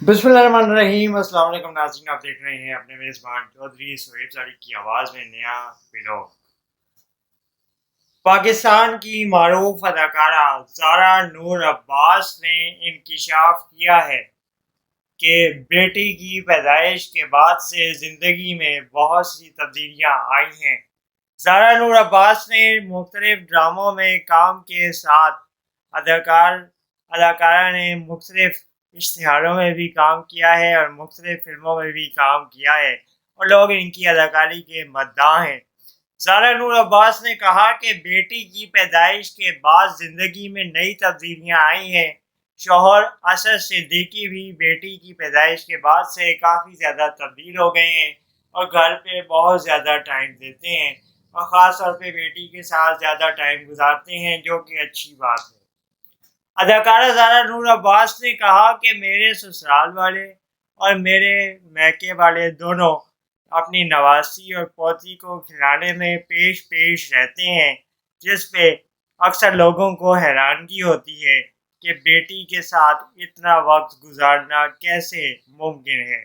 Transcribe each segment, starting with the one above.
बिस्मिल्लाहिर्रहमानिर्रहीम। अस्सलाम वालेकुम नाज़रीन, आप देख रहे हैं अपने मेज़बान चौधरी सुहेब साड़ी की आवाज़ में नया व्लॉग। पाकिस्तान की मारूफ अदाकारा ज़ारा नूर अब्बास ने इंकशाफ किया है कि बेटी की पैदाइश के बाद से ज़िंदगी में बहुत सी तब्दीलियाँ आई हैं। ज़ारा नूर अब्बास ने मुख्तलिफ ड्रामों में काम के साथ अदाकारा ने मुख्तलिफ इश्तिहारों में भी काम किया है और मुख्तलिफ फिल्मों में भी काम किया है और लोग इनकी अदाकारी के मद्दाह हैं। ज़ारा नूर अब्बास ने कहा कि बेटी की पैदाइश के बाद ज़िंदगी में नई तब्दीलियाँ आई हैं। शौहर असद सिद्दीकी भी बेटी की पैदाइश के बाद से काफ़ी ज़्यादा तब्दील हो गए हैं और घर पे बहुत ज़्यादा टाइम देते हैं और ख़ास तौर पे बेटी के साथ ज़्यादा टाइम गुजारते हैं, जो कि अच्छी बात है। अदाकारा ज़ारा नूर अब्बास ने कहा कि मेरे ससुराल वाले और मेरे मैके वाले दोनों अपनी नवासी और पोती को खिलाने में पेश पेश रहते हैं, जिस पे अक्सर लोगों को हैरानगी होती है कि बेटी के साथ इतना वक्त गुजारना कैसे मुमकिन है।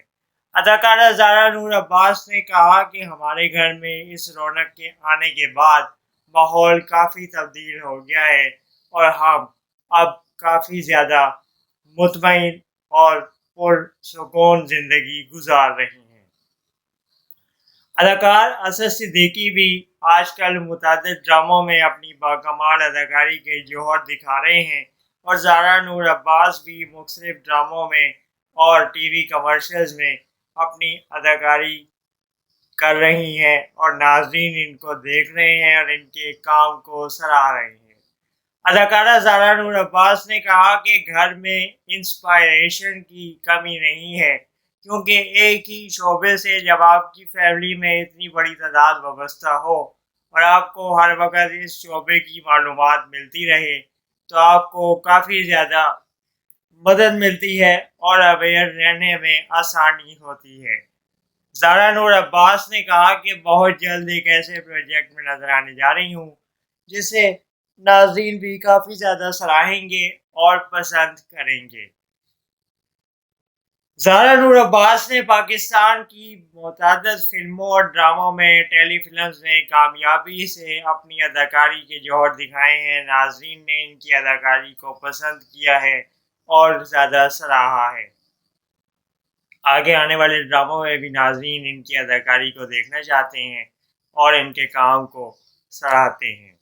अदाकारा ज़ारा नूर अब्बास ने कहा कि हमारे घर में इस रौनक के आने के बाद माहौल काफ़ी तब्दील हो गया है और हम अब काफ़ी ज़्यादा मुतमईन और पुरसुकून ज़िंदगी गुजार रहे हैं। अदाकार असद सिद्दीकी भी आजकल मुतअद्दिद ड्रामों में अपनी बाकमाल अदाकारी के जौहर दिखा रहे हैं और ज़ारा नूर अब्बास भी मुख्तलिफ ड्रामों में और टीवी कमर्शियल्स में अपनी अदाकारी कर रही हैं और नाज़रीन इनको देख रहे हैं और इनके काम को सराह रहे हैं। अदाकारा ज़ारा नूर अब्बास ने कहा कि घर में इंस्पायरेशन की कमी नहीं है, क्योंकि एक ही शोबे से जब आपकी फैमिली में इतनी बड़ी तादाद वाबस्ता हो और आपको हर वक्त इस शोबे की मालूमात मिलती रहे तो आपको काफ़ी ज़्यादा मदद मिलती है और अवेयर रहने में आसानी होती है। ज़ारा नूर अब्बास ने कहा कि बहुत जल्द एक ऐसे प्रोजेक्ट में नजर आने जा रही हूँ जिसे नाज़रीन भी काफ़ी ज़्यादा सराहेंगे और पसंद करेंगे। ज़ारा नूर अब्बास ने पाकिस्तान की मुतअद्दिद फिल्मों और ड्रामों में टेलीफिल्म्स में कामयाबी से अपनी अदाकारी के जौहर दिखाए हैं। नाज़रीन ने इनकी अदाकारी को पसंद किया है और ज़्यादा सराहा है। आगे आने वाले ड्रामों में भी नाज़रीन इनकी अदाकारी को देखना चाहते हैं और इनके काम को सराहते हैं।